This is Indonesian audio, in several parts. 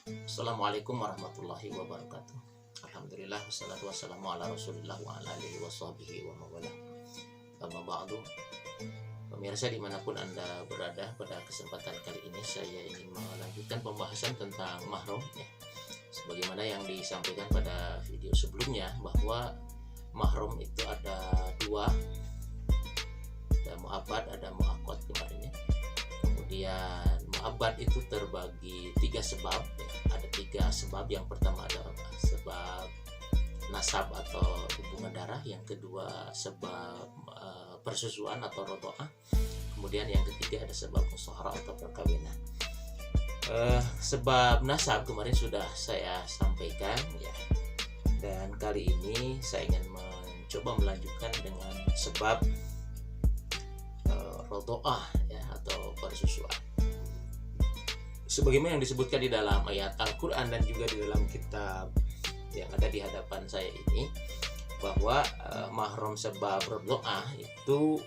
Assalamualaikum warahmatullahi wabarakatuh. Alhamdulillah wassalatu wassalamu ala Rasulillah wa ala alihi washabihi wa mawalah. Amma ba'du. Pemirsa dimanapun Anda berada, pada kesempatan kali ini saya ingin melanjutkan pembahasan tentang mahram ya. Sebagaimana yang disampaikan pada video sebelumnya bahwa mahram itu ada dua, ada mu'abbad, ada mu'aqqad kemarin ya. Kemudian mu'abbad itu terbagi tiga sebab ya. Ada tiga sebab. Yang pertama adalah sebab nasab atau hubungan darah, yang kedua sebab persusuan atau rodoah, kemudian yang ketiga ada sebab musyawarah atau perkawinan. Sebab nasab kemarin sudah saya sampaikan ya, dan kali ini saya ingin mencoba melanjutkan dengan sebab rodoah ya, atau persusuan. Sebagaimana yang disebutkan di dalam ayat Al-Quran dan juga di dalam kitab yang ada di hadapan saya ini, bahwa mahram sebab rodoah itu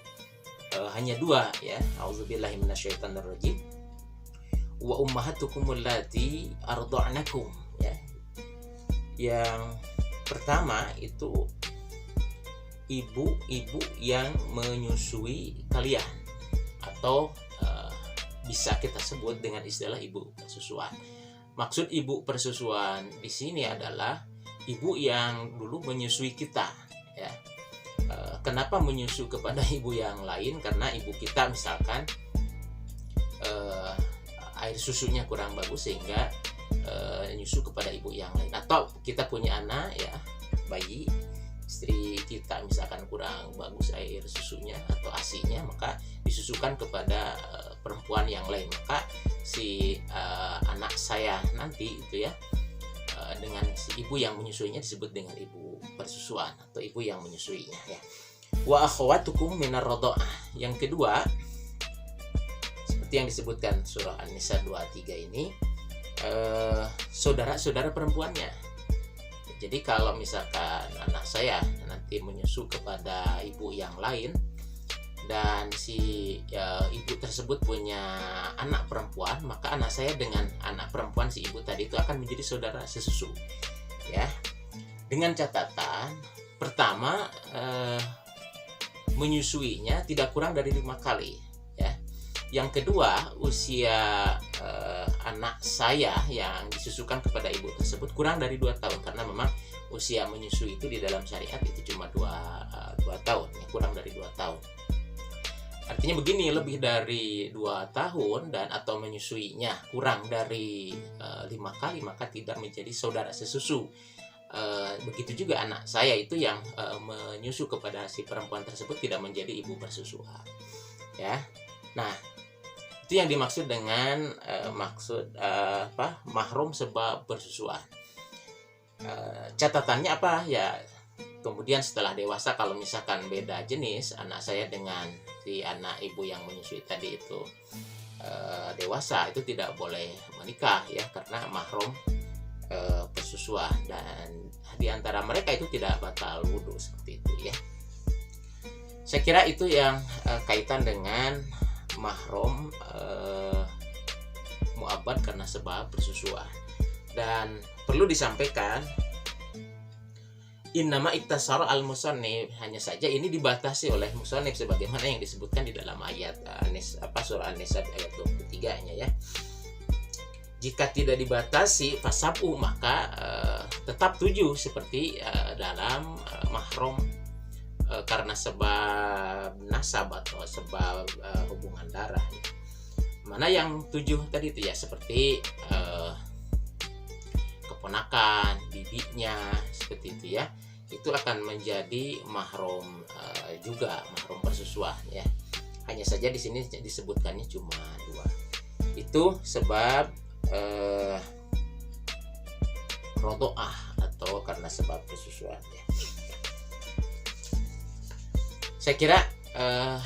hanya dua ya. Auzubillahi minasyaitonirrajim. Wa ummahatukumul lati arda'nakum ya. Yang pertama itu ibu-ibu yang menyusui kalian, atau bisa kita sebut dengan istilah ibu persusuan. Maksud ibu persusuan di sini adalah ibu yang dulu menyusui kita ya. Kenapa menyusu kepada ibu yang lain? Karena ibu kita misalkan air susunya kurang bagus sehingga nyusu kepada ibu yang lain, atau kita punya anak ya, bayi, istri kita misalkan kurang bagus air susunya atau asinya, maka disusukan kepada perempuan yang lain, maka si anak saya nanti itu ya, dengan si ibu yang menyusuinya disebut dengan ibu persusuan atau ibu yang menyusuinya ya. Wa akhwatukum minar radha'ah. Yang kedua, seperti yang disebutkan surah An-Nisa 23 ini, saudara-saudara perempuannya. Jadi kalau misalkan anak saya nanti menyusu kepada ibu yang lain, dan si ibu tersebut punya anak perempuan, maka anak saya dengan anak perempuan si ibu tadi itu akan menjadi saudara sesusu ya. Dengan catatan pertama, menyusuinya tidak kurang dari 5 kali ya. Yang kedua, usia anak saya yang disusukan kepada ibu tersebut kurang dari 2 tahun, karena memang usia menyusui itu di dalam syariat itu cuma 2 tahun ya, kurang dari 2 tahun. Artinya begini, lebih dari 2 tahun dan atau menyusuinya kurang dari 5 kali, maka tidak menjadi saudara sesusu. Begitu juga anak saya itu yang menyusu kepada si perempuan tersebut tidak menjadi ibu persusuan ya. Nah, itu yang dimaksud dengan mahram sebab persusuan. Catatannya apa ya? Kemudian setelah dewasa, kalau misalkan beda jenis anak saya dengan si anak ibu yang menyusui tadi itu dewasa, itu tidak boleh menikah ya, karena mahram persusuan, dan di antara mereka itu tidak batal wudhu seperti itu ya. Saya kira itu yang kaitan dengan mahram mu'abbad karena sebab persusuan. Dan perlu disampaikan, innama iktasara al-musannif, hanya saja ini dibatasi oleh musannif sebagaimana yang disebutkan di dalam ayat surah An-Nisa ayat 23-nya ya. Jika tidak dibatasi fasabu, maka tetap 7 seperti dalam mahram karena sebab nasab atau sebab hubungan darah. Mana yang 7 tadi itu ya, seperti keponakan, bibinya, seperti itu ya, itu akan menjadi mahram juga, mahram persusuan ya. Hanya saja di sini disebutkannya cuma 2. Itu sebab rodoah atau karena sebab persusuan ya. Saya kira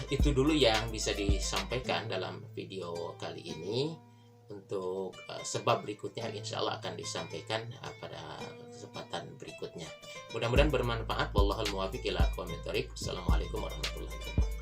itu dulu yang bisa disampaikan dalam video kali ini. Untuk sebab berikutnya insya Allah akan disampaikan pada kesempatan berikutnya. Mudah-mudahan bermanfaat. Wallahul muwaffiq ila aqwamit thoriq. Assalamualaikum warahmatullahi wabarakatuh.